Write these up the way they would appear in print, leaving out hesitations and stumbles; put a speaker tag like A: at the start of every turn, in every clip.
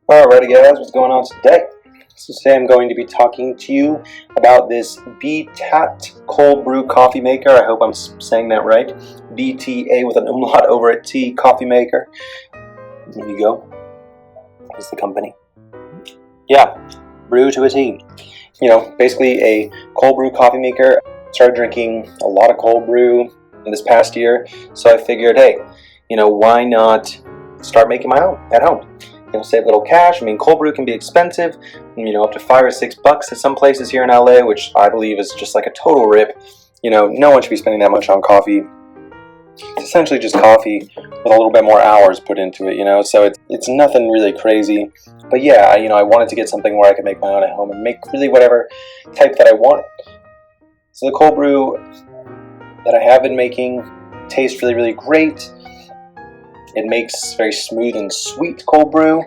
A: Alrighty guys, what's going on today? So today I'm going to be talking to you about this BTaT cold brew coffee maker. I hope I'm saying that right. BTA with an umlaut over a T coffee maker. There you go. That's the company. Yeah, brew to a T. You know, basically a cold brew coffee maker. I started drinking a lot of cold brew in this past year, so I figured, hey, why not start making my own at home? Save a little cash. I mean, cold brew can be expensive, up to $5 or $6 at some places here in LA, which I believe is just like a total rip. No one should be spending that much on coffee. It's essentially just coffee with a little bit more hours put into it, so it's nothing really crazy. But yeah, I wanted to get something where I could make my own at home and make really whatever type that I wanted. So the cold brew that I have been making tastes really, really great. It makes very smooth and sweet cold brew.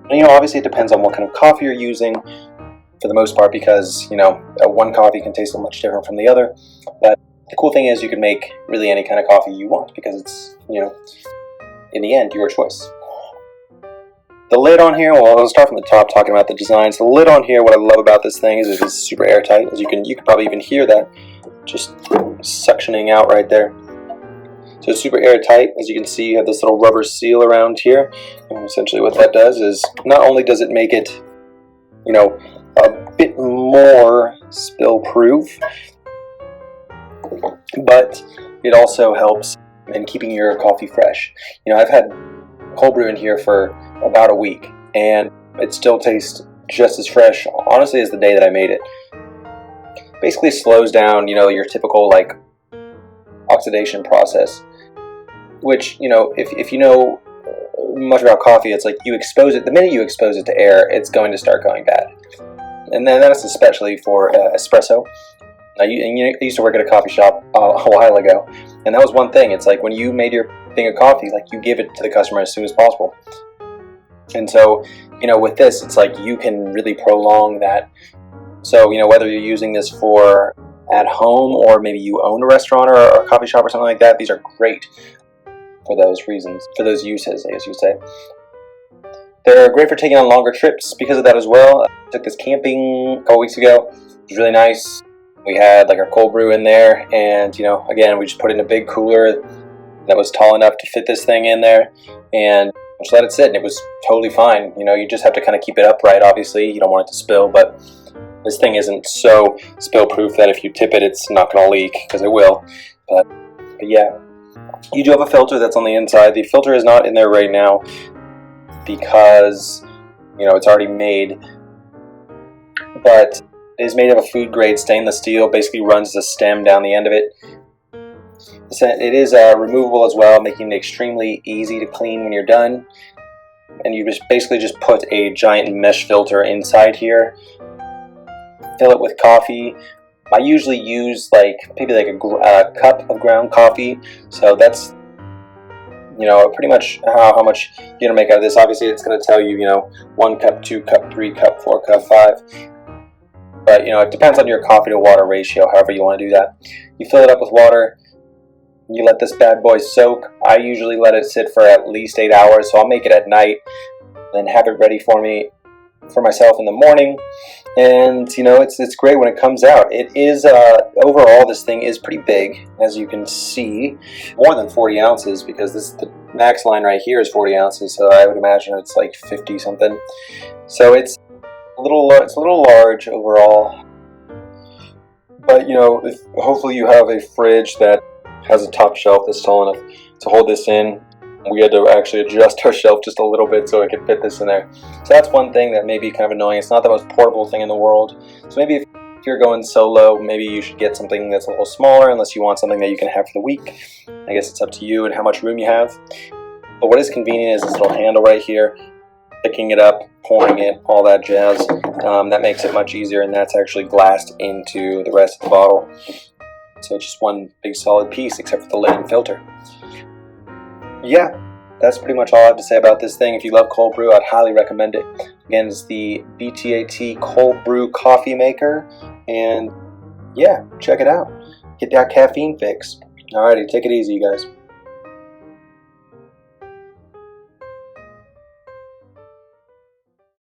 A: And, obviously it depends on what kind of coffee you're using for the most part, because, one coffee can taste so much different from the other. But the cool thing is you can make really any kind of coffee you want, because it's, in the end, your choice. The lid on here, well, I'll start from the top talking about the design. So the lid on here, what I love about this thing is it's super airtight. As you can probably even hear that just suctioning out right there. So it's super airtight. As you can see, you have this little rubber seal around here. And essentially what that does is not only does it make it, a bit more spill proof, but it also helps in keeping your coffee fresh. I've had cold brew in here for about a week and it still tastes just as fresh, honestly, as the day that I made it. Basically slows down, your typical oxidation process, which, if you know much about coffee, it's like you expose it, the minute you expose it to air, it's going to start going bad. And then that's especially for espresso. I used to work at a coffee shop a while ago, and that was one thing. It's like when you made your thing of coffee, you give it to the customer as soon as possible. And so, with this, it's like you can really prolong that. So, whether you're using this for at home or maybe you own a restaurant or a coffee shop or something like that, these are great for those reasons, for those uses, I guess you'd say. They're great for taking on longer trips because of that as well. I took this camping a couple weeks ago. It was really nice. We had our cold brew in there, and again, we just put it in a big cooler that was tall enough to fit this thing in there, and just let it sit, and it was totally fine. You just have to kind of keep it upright, obviously. You don't want it to spill, but this thing isn't so spill proof that if you tip it, it's not going to leak, because it will. But yeah. You do have a filter that's on the inside. The filter is not in there right now because, it's already made. But it is made of a food grade stainless steel. Basically runs the stem down the end of it. It is removable as well, making it extremely easy to clean when you're done. And you basically just put a giant mesh filter inside here. Fill it with coffee. I usually use maybe a cup of ground coffee, so that's pretty much how much you're gonna make out of this. Obviously, it's gonna tell you 1 cup, 2 cup, 3 cup, 4 cup, 5. But it depends on your coffee to water ratio, however you want to do that. You fill it up with water. You let this bad boy soak. I usually let it sit for at least 8 hours, so I'll make it at night, then have it ready for myself in the morning. And it's great when it comes out. It is overall, this thing is pretty big, as you can see, more than 40 ounces, because the max line right here is 40 ounces, so I would imagine it's 50 something. So it's a little large overall. But hopefully you have a fridge that has a top shelf that's tall enough to hold this in. We had to actually adjust our shelf just a little bit so it could fit this in there. So that's one thing that may be kind of annoying. It's not the most portable thing in the world. So maybe if you're going solo, maybe you should get something that's a little smaller, unless you want something that you can have for the week. I guess it's up to you and how much room you have. But what is convenient is this little handle right here. Picking it up, pouring it, all that jazz. That makes it much easier, and that's actually glassed into the rest of the bottle. So it's just one big solid piece, except for the lid and filter. Yeah, that's pretty much all I have to say about this thing. If you love cold brew, I'd highly recommend it. Again, it's the BTaT cold brew coffee maker, and yeah, check it out. Get that caffeine fix. Alrighty, take it easy, you guys.